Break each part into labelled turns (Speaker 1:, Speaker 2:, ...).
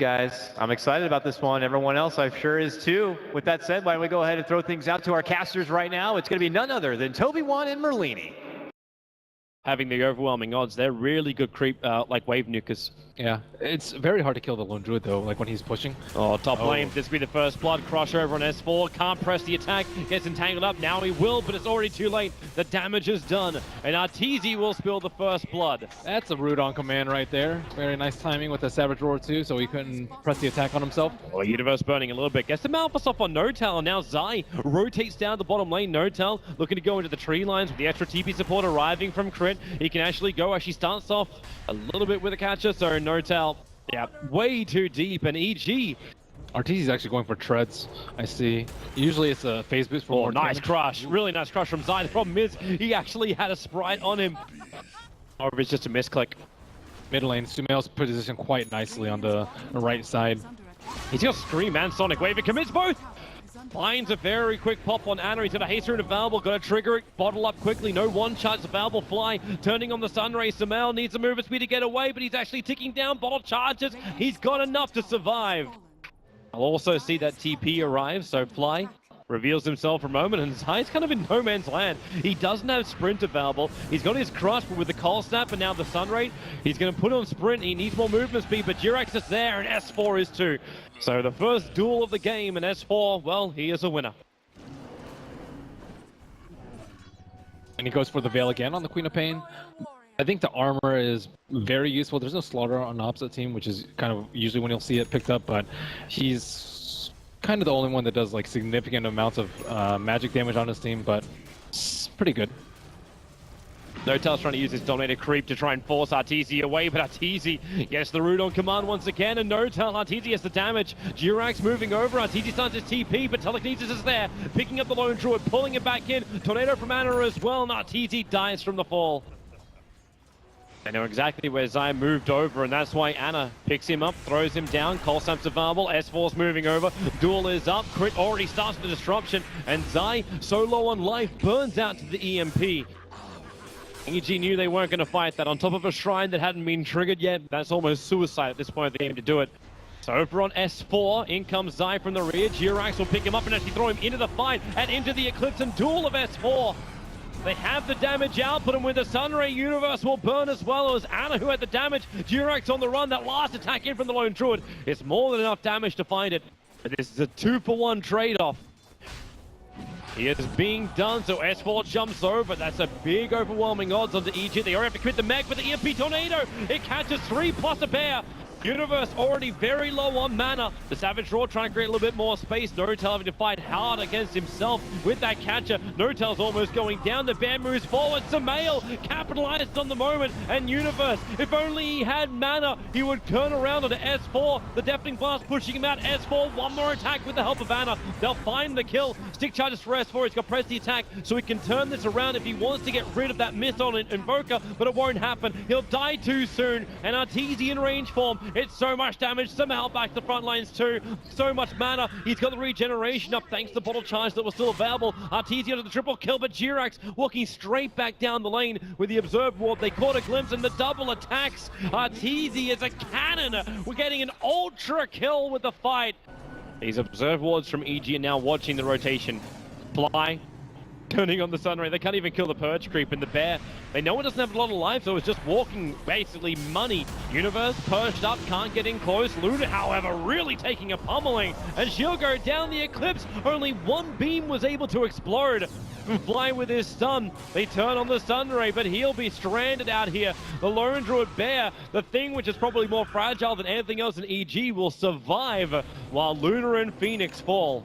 Speaker 1: Guys, I'm excited about this one. Everyone else, I'm sure, is too. With that said, why don't we go ahead and throw things out to our casters right now? It's going to be none other than Toby Wan and Merlini.
Speaker 2: Having the overwhelming odds, they're really good creep, like wave nukers.
Speaker 3: Yeah, it's very hard to kill the lone druid though, like when he's pushing.
Speaker 2: Oh, top lane, this will be the first blood. Crush over on S4, can't press the attack, gets entangled up, now he will, but it's already too late. The damage is done, and Arteezy will spill the first blood.
Speaker 3: That's a root on command right there. Very nice timing with the Savage Roar too, so he couldn't press the attack on himself.
Speaker 2: Well, Universe burning a little bit, gets the Malphus off on Notel, and now Zai rotates down the bottom lane. Notel looking to go into the tree lines with the extra TP support arriving from Crit. He can actually starts off a little bit with a catcher, so Notel, yeah, way too deep, and EG.
Speaker 3: Arteezy's actually going for treads, I see. Usually it's a phase boost for more
Speaker 2: nice
Speaker 3: damage.
Speaker 2: crush, really nice crush from Zai. The problem is, he actually had a sprite on him. Or it's just a misclick.
Speaker 3: Mid lane, Sumail's positioned quite nicely on the right side.
Speaker 2: He's got Scream and Sonic Wave, it commits both! Finds a very quick pop on Ana. He's got a haste rune available, got to trigger it, bottle up quickly. No one charge available. Fly turning on the Sunray. Sumail needs a movement speed to get away, but he's actually ticking down. Bottle charges. He's got enough to survive. I'll also see that TP arrive, so Fly reveals himself for a moment, and Zai's kind of in no man's land. He doesn't have sprint available. He's got his crush, but with the cold snap and now the sun ray, he's going to put on sprint. He needs more movement speed, but Jirax is there, and S4 is too. So the first duel of the game, and S4, well, he is a winner.
Speaker 3: And he goes for the Veil again on the Queen of Pain. I think the armor is very useful. There's no slaughter on the opposite team, which is kind of usually when you'll see it picked up, but he's kind of the only one that does like significant amounts of magic damage on his team, but it's pretty good.
Speaker 2: Notel's trying to use his dominated creep to try and force Arteezy away, but Arteezy gets the root on command once again, and Notel, Arteezy has the damage. Jirax moving over, Arteezy starts his TP, but Telekinesis is there, picking up the lone druid, pulling him back in. Tornado from Ana as well, and Arteezy dies from the fall. They know exactly where Zai moved over, and that's why Ana picks him up, throws him down. Cold Snap's available, S4's moving over, duel is up, Crit already starts the disruption, and Zai, so low on life, burns out to the EMP. EG knew they weren't going to fight that on top of a shrine that hadn't been triggered yet. That's almost suicide at this point of the game to do it. So over on S4, in comes Zai from the rear. Jirax will pick him up and actually throw him into the fight and into the Eclipse and duel of S4. They have the damage output, and with the Sunray, Universe will burn as well as Ana, who had the damage. Jirax on the run, that last attack in from the lone druid. It's more than enough damage to find it. But this is a 2-for-1 trade-off. He is being done, so S4 jumps over. That's a big overwhelming odds onto EG. They already have to commit the mech, but the EMP Tornado, it catches 3 plus a bear. Universe already very low on mana. The Savage Roar trying to create a little bit more space. Notel having to fight hard against himself with that catcher. Notel's almost going down. The bear moves forward. Sumail capitalized on the moment. And Universe, if only he had mana, he would turn around onto S4. The Deafening Blast pushing him out. S4, one more attack with the help of Ana. They'll find the kill. Stick charges for S4. He's got to press the attack so he can turn this around if he wants to get rid of that miss on Invoker, but it won't happen. He'll die too soon. And Arteezy in range form. It's so much damage, somehow back to the front lines too. So much mana. He's got the regeneration up thanks to the bottle charge that was still available. Arteezy under the triple kill, but Jirax walking straight back down the lane with the Observe Ward. They caught a glimpse and the double attacks. Arteezy is a cannon. We're getting an ultra kill with the fight. These Observe Wards from EG are now watching the rotation. Fly. Turning on the Sunray. They can't even kill the Purge Creep, and the bear, they know it doesn't have a lot of life, so it's just walking basically money. Universe purged up, can't get in close. Luna, however, really taking a pummeling, and she'll go down the Eclipse. Only one beam was able to explode. Fly with his stun. They turn on the Sunray, but he'll be stranded out here. The Lone Druid Bear, the thing which is probably more fragile than anything else in EG, will survive while Luna and Phoenix fall.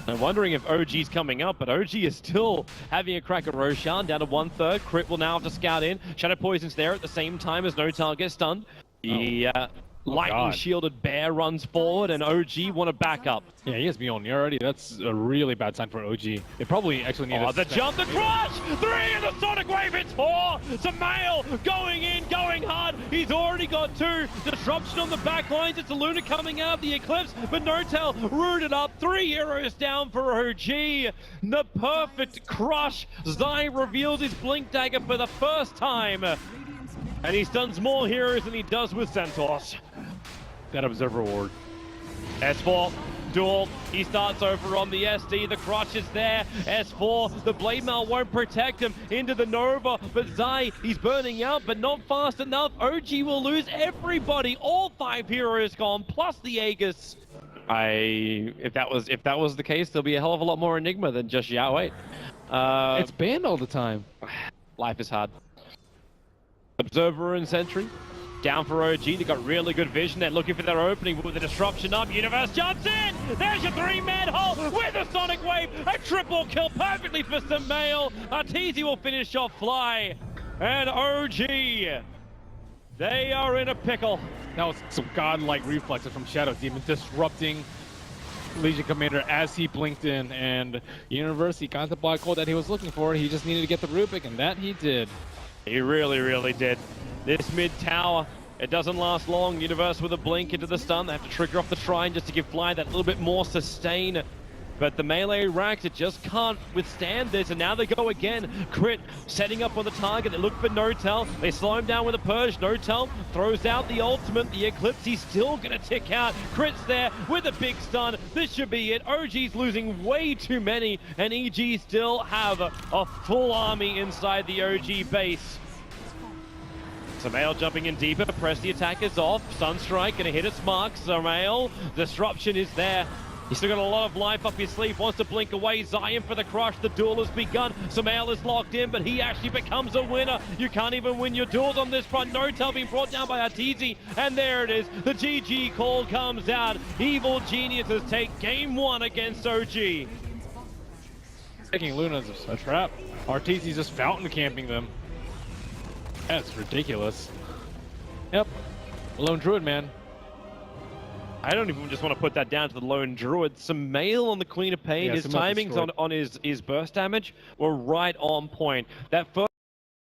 Speaker 2: I'm wondering if OG's coming up, but OG is still having a crack at Roshan, down to 1/3. Crit will now have to scout in. Shadow Poison's there at the same time as Notel gets stunned. Lightning shielded bear runs forward, and OG want to back up.
Speaker 3: Yeah, he has Mjolnir already. That's a really bad sign for OG. They probably actually need
Speaker 2: the jump, the crush! 3 and the Sonic Wave, it's 4! Sumail going in, going hard. He's already got 2. Disruption on the back lines. It's a Luna coming out of the Eclipse, but Notel rooted up. 3 heroes down for OG. The perfect crush. Zai reveals his Blink Dagger for the first time. And he stuns more heroes than he does with Centaurs.
Speaker 3: that Observer Ward.
Speaker 2: S4, duel, he starts over on the SD, the crotch is there, S4, the blade mail won't protect him, into the Nova, but Zai, he's burning out, but not fast enough. OG will lose everybody, all 5 heroes gone, plus the Aegis. If that was the case, there'll be a hell of a lot more Enigma than just Yao 8.
Speaker 3: It's banned all the time.
Speaker 2: Life is hard. Observer and Sentry. Down for OG, they got really good vision. They're looking for their opening with the disruption up. Universe jumps in! There's your 3-man hole with a Sonic Wave! A triple kill perfectly for Samael. Arteezy will finish off Fly. And OG, they are in a pickle.
Speaker 3: That was some godlike reflexes from Shadow Demon, disrupting Legion Commander as he blinked in, and Universe, he got the black hole that he was looking for. He just needed to get the Rubik, and that he did.
Speaker 2: He really, really did. This mid tower, it doesn't last long. Universe with a blink into the stun. They have to trigger off the Shrine just to give Fly that little bit more sustain. But the melee racks, it just can't withstand this, and now they go again. Crit setting up on the target. They look for Notel. They slow him down with a Purge. Notel throws out the ultimate. The Eclipse, he's still gonna tick out. Crit's there with a big stun. This should be it. OG's losing way too many, and EG still have a full army inside the OG base. Samael jumping in deeper, press the attackers off. Sunstrike gonna hit its mark. Samael, disruption is there. He's still got a lot of life up his sleeve, wants to blink away. Zion for the crush, the duel has begun. Samael is locked in, but he actually becomes a winner. You can't even win your duels on this front. Notel being brought down by Arteezy, and there it is. The GG call comes out. Evil Geniuses take game 1 against OG.
Speaker 3: Taking Luna as a trap. Arteezy's just fountain camping them. That's ridiculous. Yep. Lone Druid, man.
Speaker 2: I don't even just want to put that down to the lone druid. Samael on the Queen of Pain,
Speaker 3: Yeah,
Speaker 2: his
Speaker 3: Samael
Speaker 2: timings on his burst damage were right on point. That first